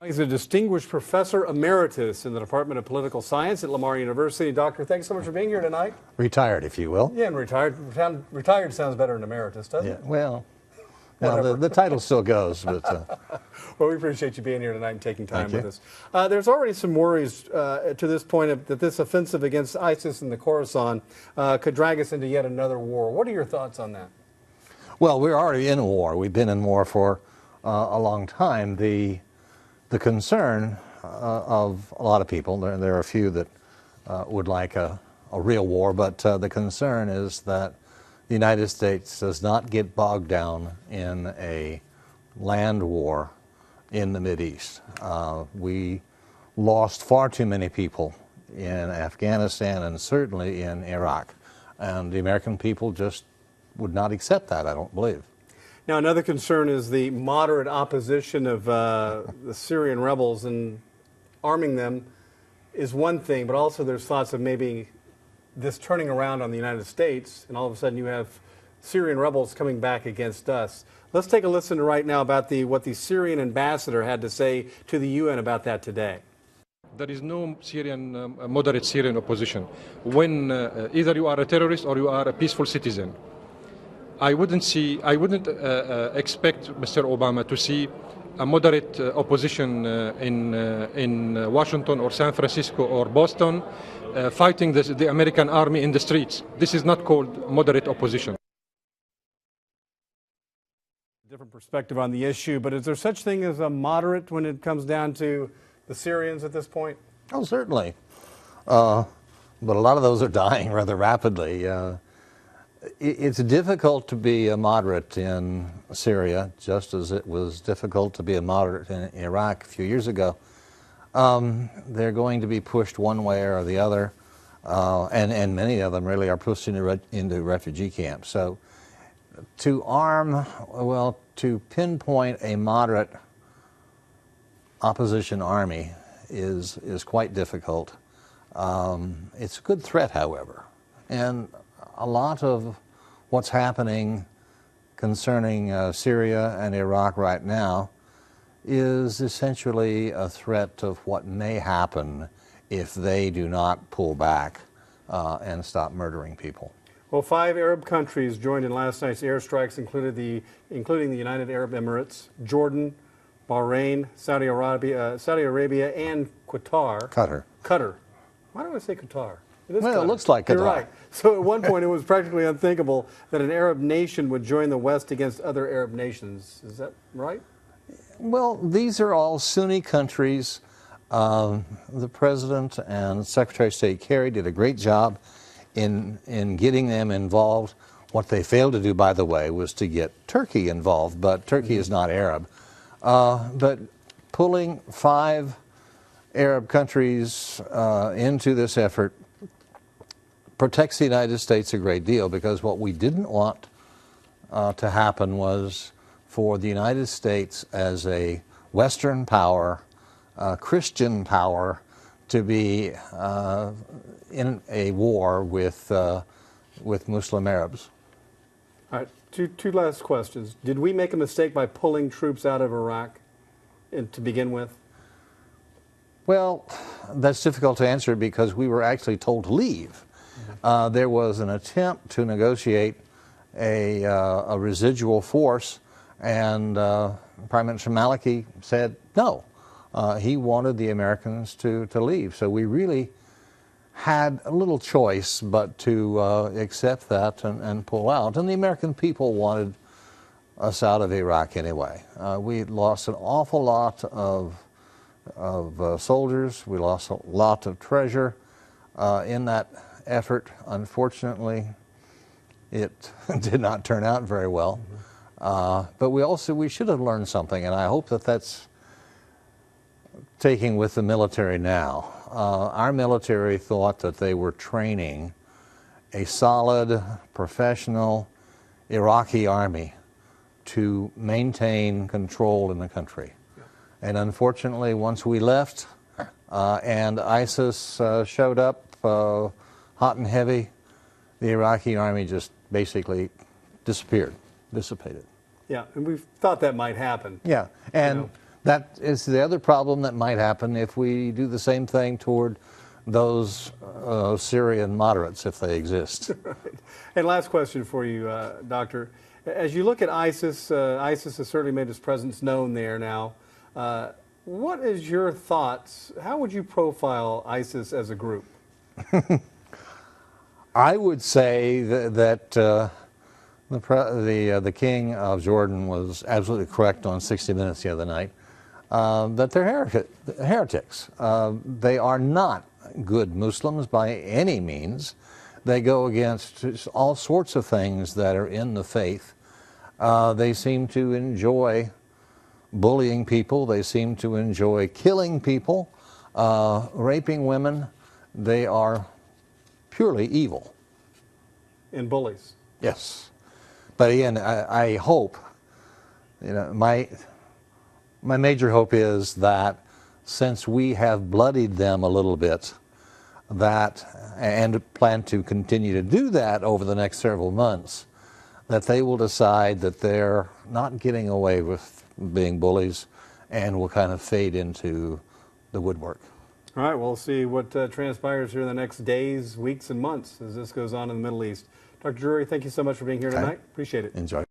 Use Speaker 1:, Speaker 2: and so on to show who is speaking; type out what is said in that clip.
Speaker 1: He's a distinguished professor emeritus in the Department of Political Science at Lamar University. Doctor, thanks so much for being here tonight.
Speaker 2: Retired, if you will.
Speaker 1: Yeah, and retired sounds better than emeritus, doesn't it?
Speaker 2: Well, the title still goes. But,
Speaker 1: well, we appreciate you being here tonight and taking time with us. There's already some worries to this point that this offensive against ISIS in the Khorasan could drag us into yet another war. What are your thoughts on that?
Speaker 2: Well, we're already in war. We've been in war for a long time. The concern of a lot of people, there are a few that would like a real war, but the concern is that the United States does not get bogged down in a land war in the Mideast. We lost far too many people in Afghanistan and certainly in Iraq, and the American people just would not accept that, I don't believe.
Speaker 1: Now, another concern is the moderate opposition of the Syrian rebels, and arming them is one thing, but also there's thoughts of maybe this turning around on the United States, and all of a sudden you have Syrian rebels coming back against us. Let's take a listen right now about what the Syrian ambassador had to say to the UN about that today.
Speaker 3: There is no moderate Syrian opposition. When either you are a terrorist or you are a peaceful citizen. I wouldn't expect Mr. Obama to see a moderate opposition in Washington or San Francisco or Boston fighting the American army in the streets. This is not called moderate opposition.
Speaker 1: Different perspective on the issue, but is there such thing as a moderate when it comes down to the Syrians at this point?
Speaker 2: Oh, certainly. But a lot of those are dying rather rapidly. It's difficult to be a moderate in Syria, just as it was difficult to be a moderate in Iraq a few years ago. They're going to be pushed one way or the other, and many of them really are pushed into refugee camps. So to pinpoint a moderate opposition army is quite difficult. It's a good threat, however, and a lot of what's happening concerning Syria and Iraq right now is essentially a threat of what may happen if they do not pull back and stop murdering people.
Speaker 1: Well, 5 Arab countries joined in last night's airstrikes, including the United Arab Emirates, Jordan, Bahrain, Saudi Arabia, and Qatar. Qatar. Why don't I say Qatar?
Speaker 2: Well, it looks like Qatar.
Speaker 1: You're right. So at one point it was practically unthinkable that an Arab nation would join the West against other Arab nations. Is that right?
Speaker 2: Well, these are all Sunni countries. The President and Secretary of State Kerry did a great job in getting them involved. What they failed to do, by the way, was to get Turkey involved, but Turkey is not Arab. But pulling 5 Arab countries into this effort protects the United States a great deal, because what we didn't want to happen was for the United States as a Western power, Christian power, to be in a war with Muslim Arabs.
Speaker 1: All right, two last questions. Did we make a mistake by pulling troops out of Iraq to begin with?
Speaker 2: Well, that's difficult to answer because we were actually told to leave. There was an attempt to negotiate a residual force, and Prime Minister Maliki said no. He wanted the Americans to leave. So we really had a little choice but to accept that and pull out. And the American people wanted us out of Iraq anyway. We lost an awful lot of soldiers. We lost a lot of treasure in that effort. Unfortunately, it did not turn out very well. But we should have learned something, and I hope that that's taking with the military now. Our military thought that they were training a solid, professional Iraqi army to maintain control in the country. And unfortunately, once we left and ISIS showed up hot and heavy, the Iraqi army just basically dissipated.
Speaker 1: Yeah, and we thought that might happen.
Speaker 2: Yeah, and That is the other problem that might happen if we do the same thing toward those Syrian moderates, if they exist.
Speaker 1: Right. And last question for you, Doctor. As you look at ISIS, ISIS has certainly made its presence known there now. What is your thoughts? How would you profile ISIS as a group?
Speaker 2: I would say that the king of Jordan was absolutely correct on 60 Minutes the other night, that they're heretics. They are not good Muslims by any means. They go against all sorts of things that are in the faith. They seem to enjoy bullying people. They seem to enjoy killing people, raping women. They are purely evil.
Speaker 1: And bullies.
Speaker 2: Yes. But again, I hope, my major hope is that since we have bloodied them a little bit, and plan to continue to do that over the next several months, that they will decide that they're not getting away with being bullies and will kind of fade into the woodwork.
Speaker 1: All right, we'll see what transpires here in the next days, weeks, and months as this goes on in the Middle East. Dr. Drury, thank you so much for being here tonight. Appreciate it.
Speaker 2: Enjoy.